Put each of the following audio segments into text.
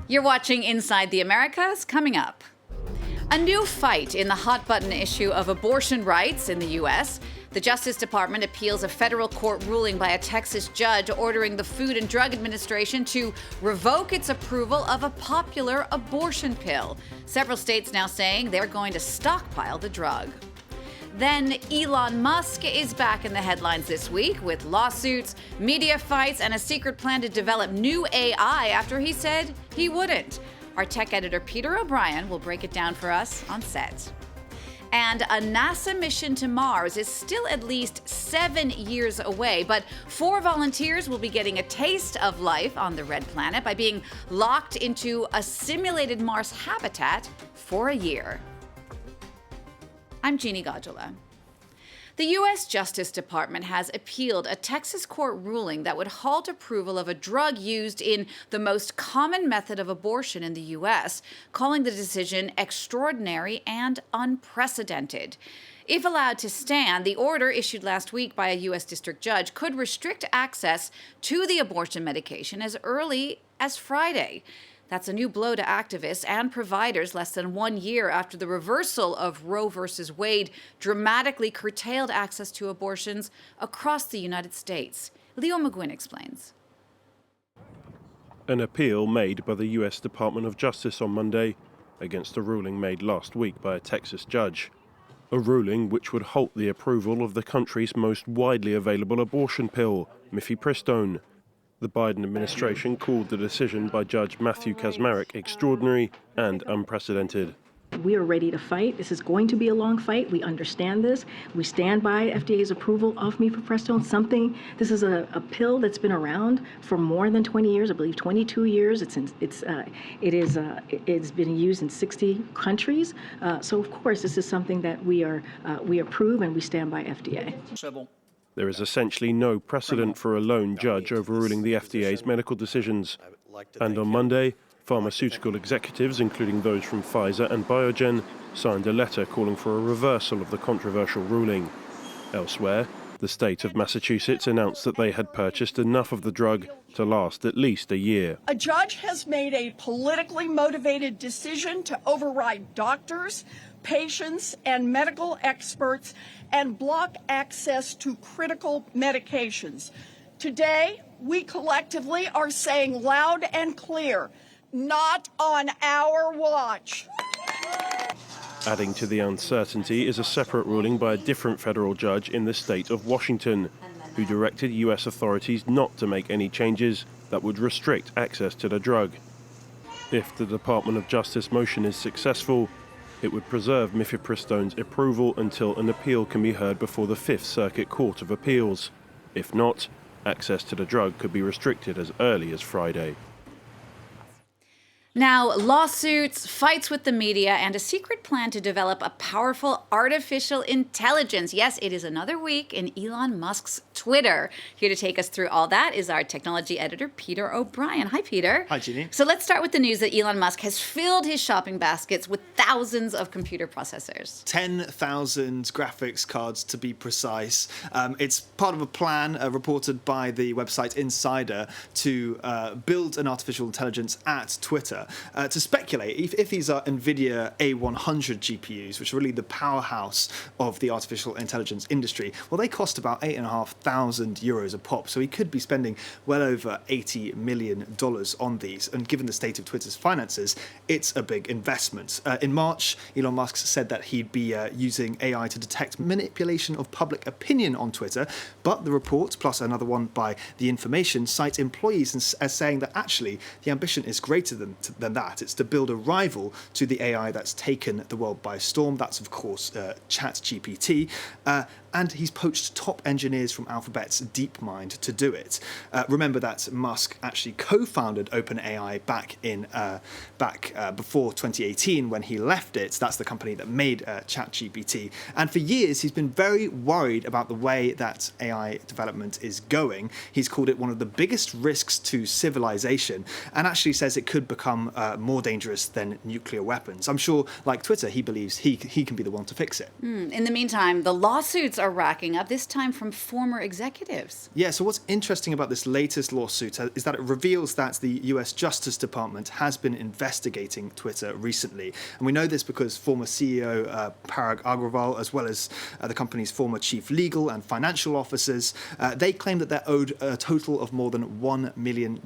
You're watching Inside the Americas, coming up. A new fight in the hot-button issue of abortion rights in the U.S. The Justice Department appeals a federal court ruling by a Texas judge ordering the Food and Drug Administration to revoke its approval of a popular abortion pill. Several states now saying they're going to stockpile the drug. Then Elon Musk is back in the headlines this week with lawsuits, media fights, and a secret plan to develop new AI after he said he wouldn't. Our tech editor Peter O'Brien will break it down for us on set. And a NASA mission to Mars is still at least 7 years away, but 4 volunteers will be getting a taste of life on the red planet by being locked into a simulated Mars habitat for a year. I'm Jeannie Godula. The U.S. Justice Department has appealed a Texas court ruling that would halt approval of a drug used in the most common method of abortion in the U.S., calling the decision extraordinary and unprecedented. If allowed to stand, the order issued last week by a U.S. district judge could restrict access to the abortion medication as early as Friday. That's a new blow to activists and providers less than 1 year after the reversal of Roe v. Wade dramatically curtailed access to abortions across the United States. Leo McGuinn explains. An appeal made by the U.S. Department of Justice on Monday against a ruling made last week by a Texas judge. A ruling which would halt the approval of the country's most widely available abortion pill, mifepristone. The Biden administration called the decision by Judge Matthew Kacsmaryk extraordinary and unprecedented. We are ready to fight. This is going to be a long fight. We understand this. We stand by FDA's approval of mifepristone. This is a pill that's been around for more than 20 years. I believe 22 years. It's been used in 60 countries. So of course, this is something that we approve and we stand by FDA. There is essentially no precedent for a lone judge overruling the FDA's medical decisions. And on Monday, pharmaceutical executives, including those from Pfizer and Biogen, signed a letter calling for a reversal of the controversial ruling. Elsewhere, the state of Massachusetts announced that they had purchased enough of the drug to last at least a year. A judge has made a politically motivated decision to override doctors, patients, and medical experts and block access to critical medications. Today, we collectively are saying loud and clear, not on our watch. Adding to the uncertainty is a separate ruling by a different federal judge in the state of Washington, who directed U.S. authorities not to make any changes that would restrict access to the drug. If the Department of Justice motion is successful, it would preserve mifepristone's approval until an appeal can be heard before the Fifth Circuit Court of Appeals. If not, access to the drug could be restricted as early as Friday. Now, lawsuits, fights with the media, and a secret plan to develop a powerful artificial intelligence. Yes, it is another week in Elon Musk's Twitter. Here to take us through all that is our technology editor, Peter O'Brien. Hi, Peter. Hi, Jeannie. So let's start with the news that Elon Musk has filled his shopping baskets with thousands of computer processors. 10,000 graphics cards, to be precise. It's part of a plan reported by the website Insider to build an artificial intelligence at Twitter. To speculate, if these are NVIDIA A100 GPUs, which are really the powerhouse of the artificial intelligence industry, well, they cost about €8,500 a pop. So he could be spending well over $80 million on these. And given the state of Twitter's finances, it's a big investment. In March, Elon Musk said that he'd be using AI to detect manipulation of public opinion on Twitter. But the report, plus another one by The Information, cite employees as saying that actually the ambition is greater than that. It's to build a rival to the AI that's taken the world by storm. That's, of course, ChatGPT. And he's poached top engineers from Alphabet's DeepMind to do it. Remember that Musk actually co-founded OpenAI back before 2018 when he left it. That's the company that made ChatGPT. And for years, he's been very worried about the way that AI development is going. He's called it one of the biggest risks to civilization and actually says it could become more dangerous than nuclear weapons. I'm sure, like Twitter, he believes he can be the one to fix it. In the meantime, the lawsuits are racking up, this time from former executives. Yeah, so what's interesting about this latest lawsuit is that it reveals that the US Justice Department has been investigating Twitter recently. And we know this because former CEO Parag Agrawal, as well as the company's former chief legal and financial officers, they claim that they're owed a total of more than $1 million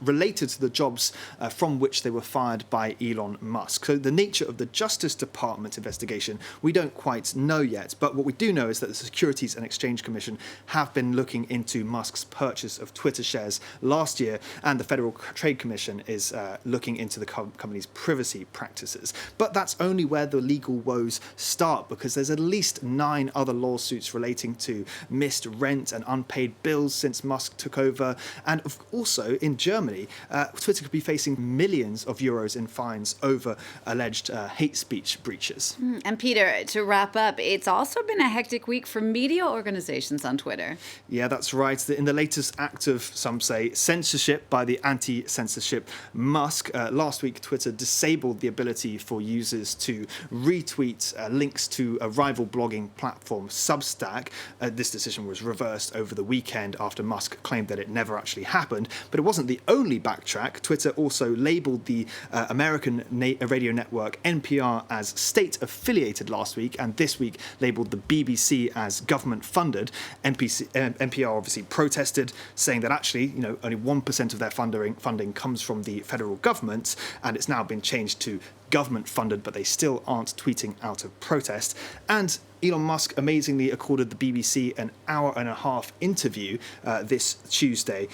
related to the jobs from which they were fired by Elon Musk. So the nature of the Justice Department investigation, we don't quite know yet. But what we do know is that the Securities and Exchange Commission have been looking into Musk's purchase of Twitter shares last year, and the Federal Trade Commission is looking into the company's privacy practices. But that's only where the legal woes start, because there's at least 9 other lawsuits relating to missed rent and unpaid bills since Musk took over. And also in Germany, Twitter could be facing millions of euros in fines over alleged hate speech breaches. And Peter, to wrap up, it's also been a hectic week for media organizations on Twitter. Yeah, that's right. In the latest act of, some say, censorship by the anti-censorship Musk, last week Twitter disabled the ability for users to retweet links to a rival blogging platform, Substack. This decision was reversed over the weekend after Musk claimed that it never actually happened. But it wasn't the only backtrack. Twitter also labelled the American radio network NPR as state-affiliated last week, and this week labelled the BBC as government-funded. NPR obviously protested, saying that actually, only 1% of their funding comes from the federal government, and it's now been changed to government-funded, but they still aren't tweeting out of protest. And Elon Musk amazingly accorded the BBC an hour-and-a-half interview this Tuesday.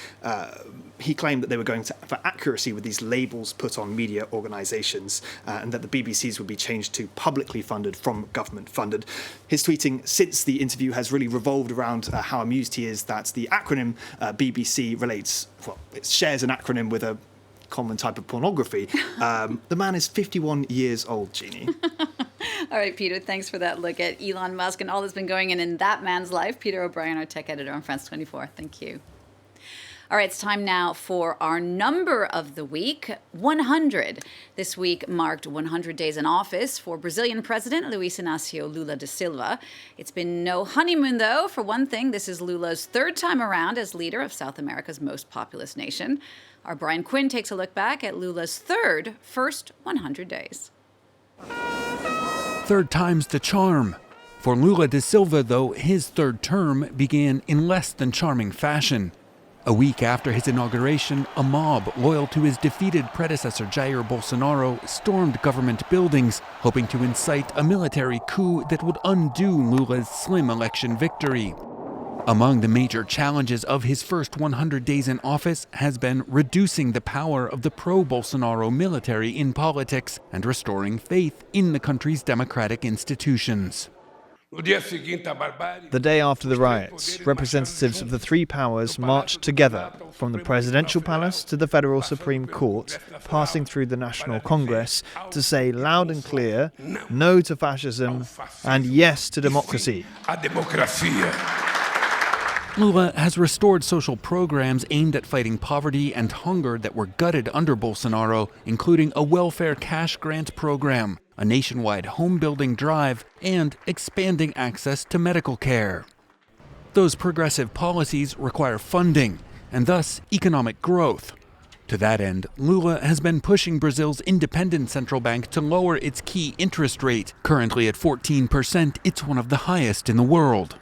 He claimed that they were going for accuracy with these labels put on media organisations, and that the BBCs would be changed to publicly funded from government funded. His tweeting since the interview has really revolved around how amused he is that the acronym BBC it shares an acronym with a common type of pornography. The man is 51 years old, Jeannie. All right, Peter, thanks for that look at Elon Musk and all that's been going on in that man's life. Peter O'Brien, our tech editor on France 24. Thank you. All right, it's time now for our number of the week, 100. This week marked 100 days in office for Brazilian President Luiz Inácio Lula da Silva. It's been no honeymoon, though. For one thing, this is Lula's 3rd time around as leader of South America's most populous nation. Our Brian Quinn takes a look back at Lula's first 100 days. 3rd time's the charm. For Lula da Silva, though, his 3rd term began in less than charming fashion. A week after his inauguration, a mob loyal to his defeated predecessor Jair Bolsonaro stormed government buildings, hoping to incite a military coup that would undo Lula's slim election victory. Among the major challenges of his first 100 days in office has been reducing the power of the pro-Bolsonaro military in politics and restoring faith in the country's democratic institutions. The day after the riots, representatives of the 3 powers marched together from the presidential palace to the federal Supreme Court, passing through the National Congress to say loud and clear, no to fascism and yes to democracy. Lula has restored social programs aimed at fighting poverty and hunger that were gutted under Bolsonaro, including a welfare cash grant program, a nationwide home-building drive, and expanding access to medical care. Those progressive policies require funding, and thus economic growth. To that end, Lula has been pushing Brazil's independent central bank to lower its key interest rate. Currently at 14%, it's one of the highest in the world.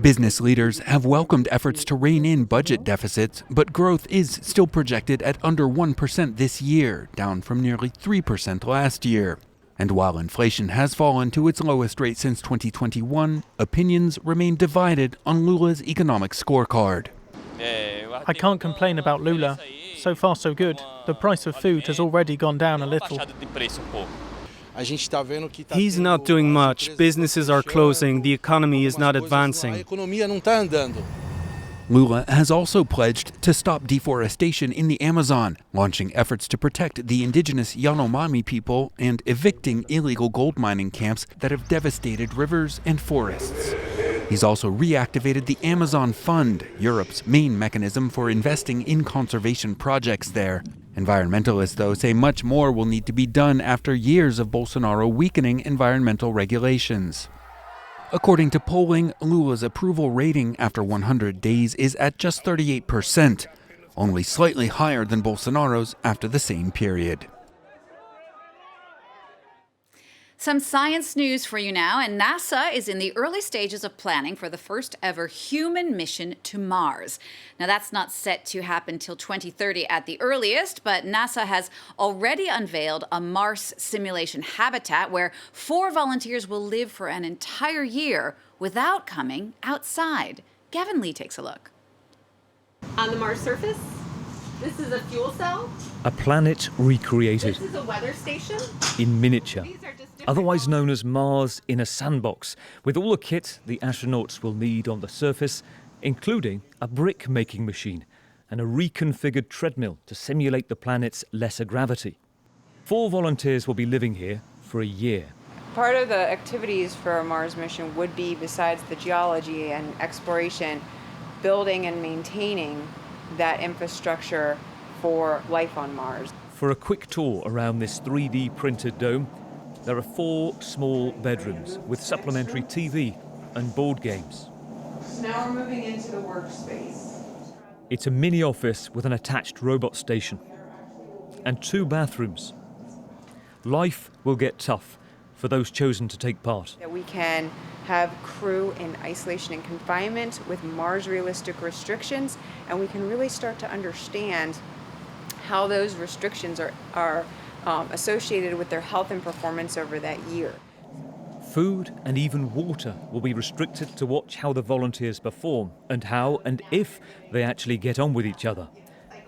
Business leaders have welcomed efforts to rein in budget deficits, but growth is still projected at under 1% this year, down from nearly 3% last year. And while inflation has fallen to its lowest rate since 2021, opinions remain divided on Lula's economic scorecard. I can't complain about Lula. So far, so good. The price of food has already gone down a little. He's not doing much. Businesses are closing. The economy is not advancing. Lula has also pledged to stop deforestation in the Amazon, launching efforts to protect the indigenous Yanomami people and evicting illegal gold mining camps that have devastated rivers and forests. He's also reactivated the Amazon Fund, Europe's main mechanism for investing in conservation projects there. Environmentalists, though, say much more will need to be done after years of Bolsonaro weakening environmental regulations. According to polling, Lula's approval rating after 100 days is at just 38%, only slightly higher than Bolsonaro's after the same period. Some science news for you now, and NASA is in the early stages of planning for the first ever human mission to Mars. Now, that's not set to happen till 2030 at the earliest, but NASA has already unveiled a Mars simulation habitat where 4 volunteers will live for an entire year without coming outside. Gavin Lee takes a look. On the Mars surface, this is a fuel cell. A planet recreated. This is a weather station. In miniature. Otherwise known as Mars in a sandbox, with all the kit the astronauts will need on the surface, including a brick-making machine and a reconfigured treadmill to simulate the planet's lesser gravity. 4 volunteers will be living here for a year. Part of the activities for a Mars mission would be, besides the geology and exploration, building and maintaining that infrastructure for life on Mars. For a quick tour around this 3D printed dome, there are 4 small bedrooms with supplementary TV and board games. Now we're moving into the workspace. It's a mini office with an attached robot station and 2 bathrooms. Life will get tough for those chosen to take part. That we can have crew in isolation and confinement with Mars realistic restrictions, and we can really start to understand how those restrictions are associated with their health and performance over that year. Food and even water will be restricted to watch how the volunteers perform and how and if they actually get on with each other.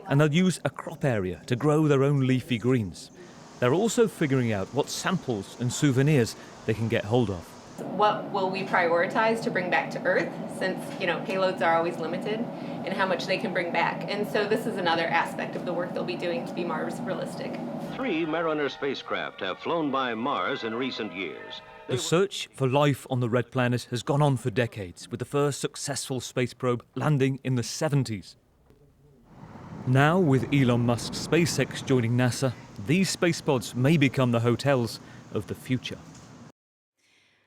And they'll use a crop area to grow their own leafy greens. They're also figuring out what samples and souvenirs they can get hold of. What will we prioritize to bring back to Earth, since, payloads are always limited, and how much they can bring back. And so this is another aspect of the work they'll be doing to be Mars realistic. 3 Mariner spacecraft have flown by Mars in recent years. The search for life on the Red Planet has gone on for decades, with the first successful space probe landing in the 70s. Now, with Elon Musk's SpaceX joining NASA, these space pods may become the hotels of the future.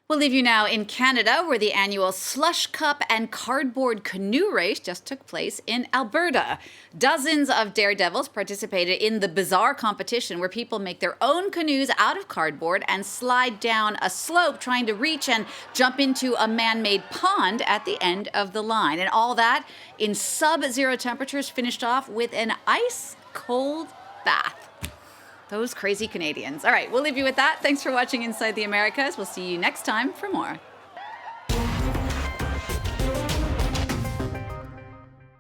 We'll leave you now in Canada, where the annual Slush Cup and Cardboard Canoe Race just took place in Alberta. Dozens of daredevils participated in the bizarre competition where people make their own canoes out of cardboard and slide down a slope trying to reach and jump into a man-made pond at the end of the line. And all that in sub-zero temperatures, finished off with an ice-cold bath. Those crazy Canadians. All right, we'll leave you with that. Thanks for watching Inside the Americas. We'll see you next time for more.